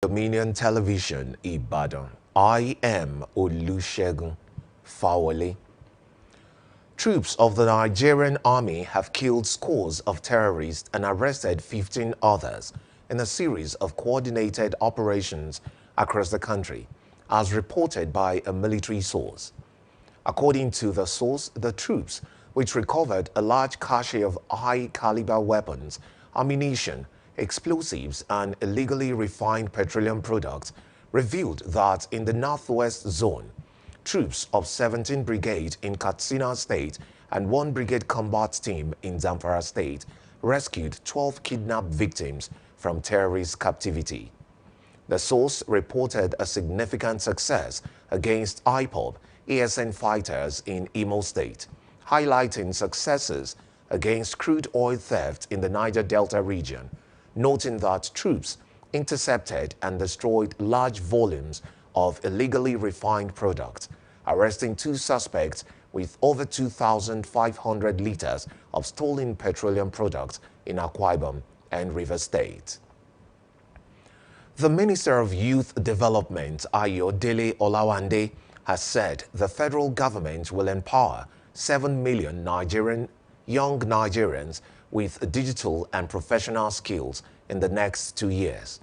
Dominion Television, Ibadan. I am Olusegun Fawole. Troops of the Nigerian army have killed scores of terrorists and arrested 15 others in a series of coordinated operations across the country, as reported by a military source. According to the source, the troops, which recovered a large cache of high-caliber weapons, ammunition, explosives, and illegally refined petroleum products, revealed that in the Northwest Zone, troops of 17 Brigade in Katsina State and 1 Brigade Combat Team in Zamfara State rescued 12 kidnapped victims from terrorist captivity. The source reported a significant success against IPOB ASN fighters in Imo State, highlighting successes against crude oil theft in the Niger Delta region, noting that troops intercepted and destroyed large volumes of illegally refined products, arresting 2 suspects with over 2,500 liters of stolen petroleum products in Akwa Ibom and Rivers State. The Minister of Youth Development, Ayodele Olawande, has said the federal government will empower 7 million young Nigerians with digital and professional skills in the next 2 years.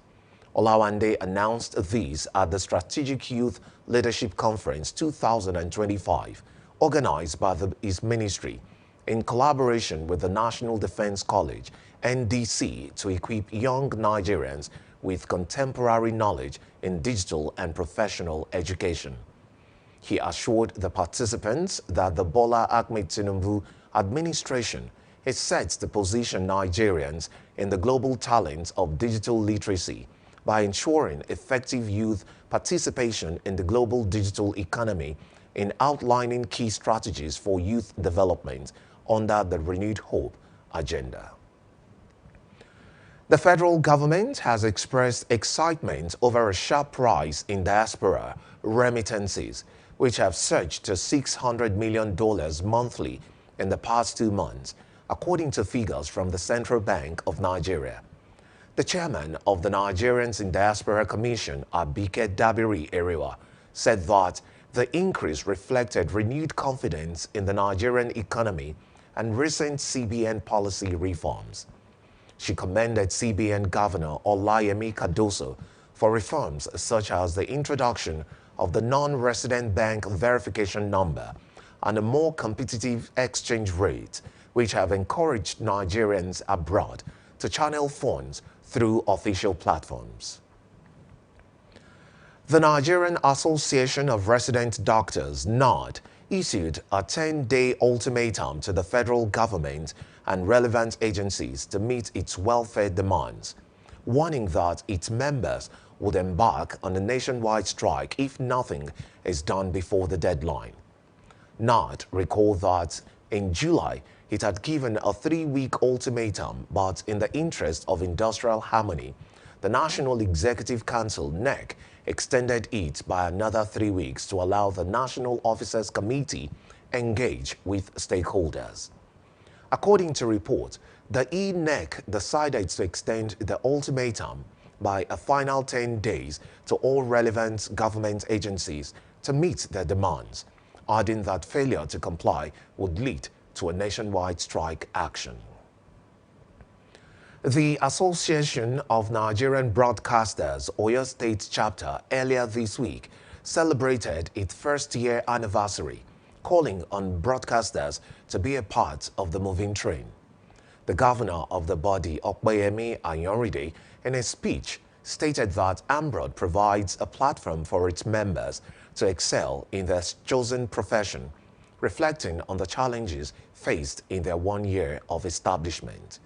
Olawande announced this at the Strategic Youth Leadership Conference 2025, organized by his ministry in collaboration with the National Defense College, NDC, to equip young Nigerians with contemporary knowledge in digital and professional education. He assured the participants that the Bola Ahmed Tinubu administration is set to position Nigerians in the global talent of digital literacy by ensuring effective youth participation in the global digital economy in outlining key strategies for youth development under the Renewed Hope agenda. The federal government has expressed excitement over a sharp rise in diaspora remittances, which have surged to $600 million monthly in the past 2 months, according to figures from the Central Bank of Nigeria. The chairman of the Nigerians in Diaspora Commission, Abike Dabiri Eriwa, said that the increase reflected renewed confidence in the Nigerian economy and recent CBN policy reforms. She commended CBN Governor Olayemi Cardoso for reforms such as the introduction of the non-resident bank verification number and a more competitive exchange rate, which have encouraged Nigerians abroad to channel funds through official platforms. The Nigerian Association of Resident Doctors, NARD, issued a 10-day ultimatum to the federal government and relevant agencies to meet its welfare demands, warning that its members would embark on a nationwide strike if nothing is done before the deadline. NARD recalled that in July, it had given a 3-week ultimatum, but in the interest of industrial harmony, the National Executive Council, NEC, extended it by another 3 weeks to allow the National Officers Committee engage with stakeholders. According to reports, the NEC decided to extend the ultimatum by a final 10 days to all relevant government agencies to meet their demands, adding that failure to comply would lead to a nationwide strike action. The Association of Nigerian Broadcasters, Oyo State Chapter, earlier this week celebrated its first-year anniversary, calling on broadcasters to be a part of the moving train. The governor of the body, Opeyemi Ayanride, in a speech, stated that AMBROD provides a platform for its members to excel in their chosen profession, reflecting on the challenges faced in their 1 year of establishment.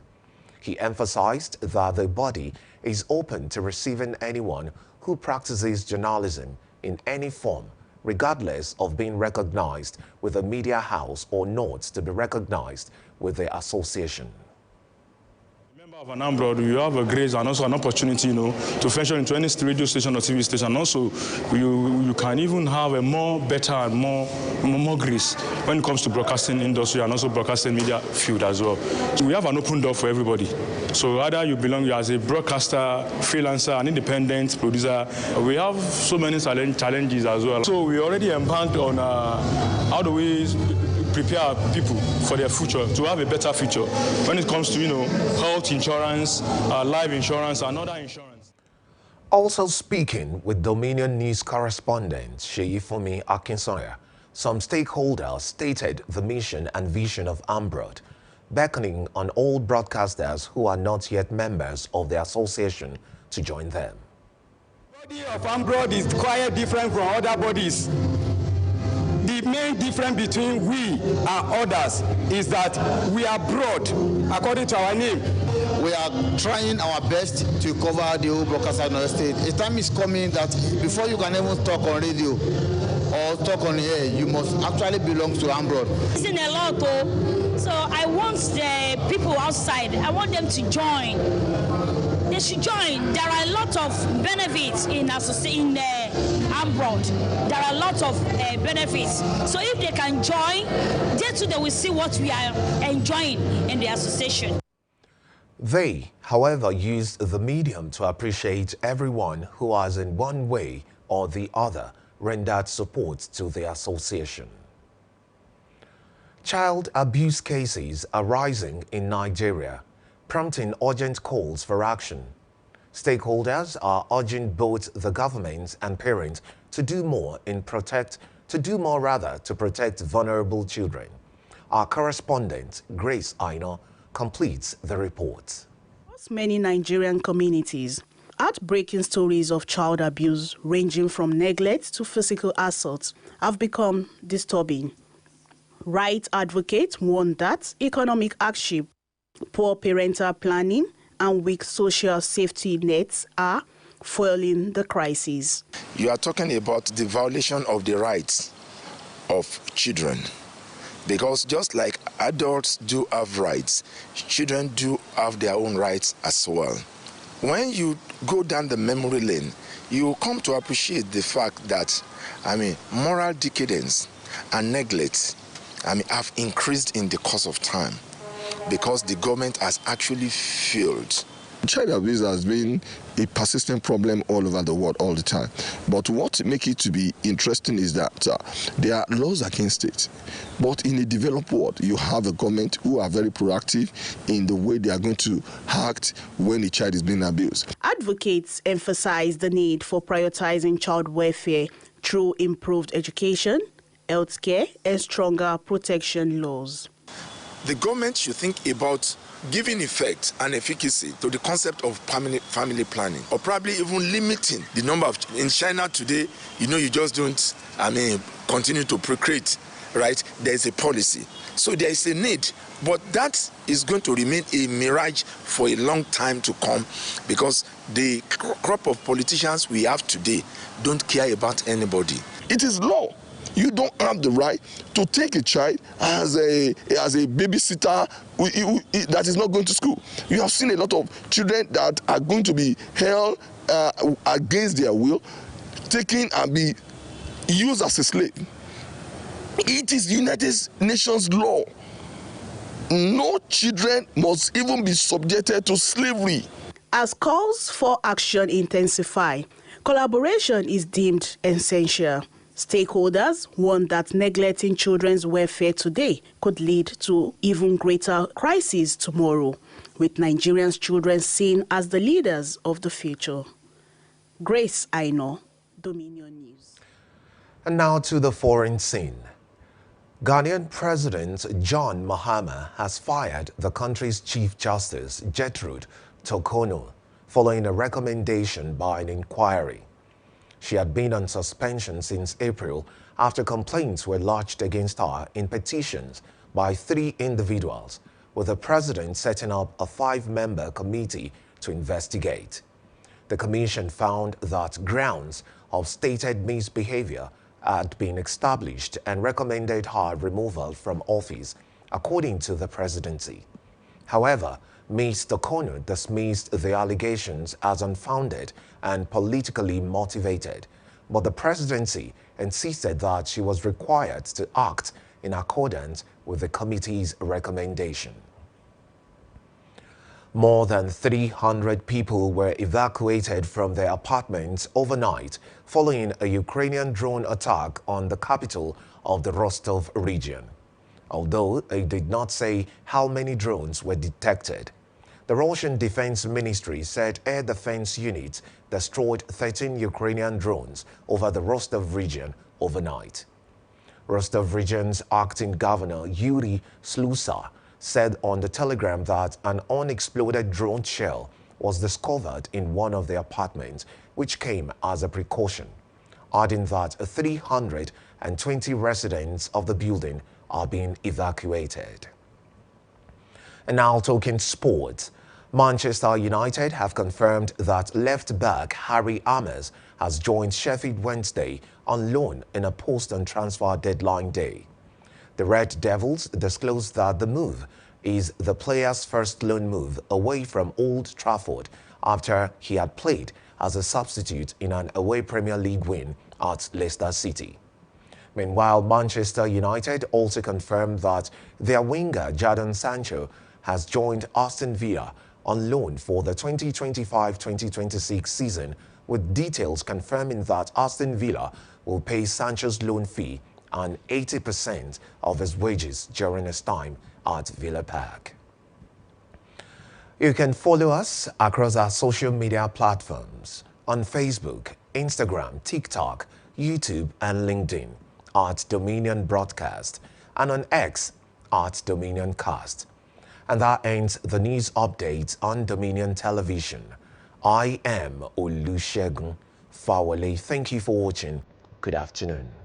He emphasized that the body is open to receiving anyone who practices journalism in any form, regardless of being recognized with a media house or not to be recognized with the association. A member An Ambrod, you have a grace and also an opportunity, to venture into any radio station or TV station. Also, you can even have a more better and more grace when it comes to broadcasting industry and also broadcasting media field as well. So we have an open door for everybody. So either you belong as a broadcaster, freelancer, an independent producer. We have so many challenges as well. So we already embarked on how do we prepare people for their future, to have a better future when it comes to, health insurance, life insurance, and other insurance. Also speaking with Dominion News correspondent Sheifumi Akinsanya, some stakeholders stated the mission and vision of Ambrod, beckoning on all broadcasters who are not yet members of the association to join them. The body of Ambrod is quite different from other bodies. The main difference between we and others is that we are broad, according to our name. We are trying our best to cover the whole broadcaster in our state. A time is coming that before you can even talk on radio or talk on air, you must actually belong to Ambrod. It's in a lot, though. So I want the people outside, I want them to join. They should join. There are a lot of benefits in Ambrod. There are a lot of benefits. So if they can join, they will see what we are enjoying in the association. They, however, used the medium to appreciate everyone who has in one way or the other rendered support to the association. Child abuse cases are rising in Nigeria, prompting urgent calls for action. Stakeholders are urging both the government and parents to do more to protect vulnerable children. Our correspondent, Grace Aino, completes the report. Across many Nigerian communities, heartbreaking stories of child abuse ranging from neglect to physical assault have become disturbing. Rights advocates warn that economic hardship, poor parental planning, and weak social safety nets are fueling the crisis. You are talking about the violation of the rights of children. Because just like adults do have rights, children do have their own rights as well. When you go down the memory lane, you come to appreciate the fact that, moral decadence and neglect, have increased in the course of time because the government has actually failed. Child abuse has been a persistent problem all over the world all the time. But what makes it to be interesting is that there are laws against it. But in a developed world, you have a government who are very proactive in the way they are going to act when a child is being abused. Advocates emphasize the need for prioritizing child welfare through improved education, healthcare, and stronger protection laws. The government should think about giving effect and efficacy to the concept of family planning, or probably even limiting the number of. In China today, you just don't, continue to procreate, right? There is a policy. So there is a need, but that is going to remain a mirage for a long time to come because the crop of politicians we have today don't care about anybody. It is law. You don't have the right to take a child as a babysitter that is not going to school. You have seen a lot of children that are going to be held against their will, taken and be used as a slave. It is United Nations law. No children must even be subjected to slavery. As calls for action intensify, collaboration is deemed essential. Stakeholders warn that neglecting children's welfare today could lead to even greater crises tomorrow, with Nigerians' children seen as the leaders of the future. Grace Aino, Dominion News. And now to the foreign scene. Ghanaian President John Mahama has fired the country's Chief Justice, Gertrude Torkornoo, following a recommendation by an inquiry. She had been on suspension since April after complaints were lodged against her in petitions by 3 individuals, with the president setting up a 5-member committee to investigate. The commission found that grounds of stated misbehavior had been established and recommended her removal from office, according to the presidency. However, Mr. Konu dismissed the allegations as unfounded and politically motivated, but the presidency insisted that she was required to act in accordance with the committee's recommendation. More than 300 people were evacuated from their apartments overnight following a Ukrainian drone attack on the capital of the Rostov region. Although it did not say how many drones were detected. The Russian Defense Ministry said air defense units destroyed 13 Ukrainian drones over the Rostov region overnight. Rostov region's acting governor Yuri Slusa said on the telegram that an unexploded drone shell was discovered in one of the apartments, which came as a precaution, adding that 320 residents of the building are being evacuated. And now talking sports. Manchester United have confirmed that left-back Harry Amers has joined Sheffield Wednesday on loan in a post on transfer deadline day. The Red Devils disclosed that the move is the player's first loan move away from Old Trafford after he had played as a substitute in an away Premier League win at Leicester City. Meanwhile, Manchester United also confirmed that their winger Jadon Sancho has joined Aston Villa on loan for the 2025-2026 season, with details confirming that Aston Villa will pay Sancho's loan fee and 80% of his wages during his time at Villa Park. You can follow us across our social media platforms on Facebook, Instagram, TikTok, YouTube, and LinkedIn at Dominion Broadcast, and on X at Dominion Cast. And that ends the news updates on Dominion Television. I am Olusegun Fawole. Thank you for watching. Good afternoon.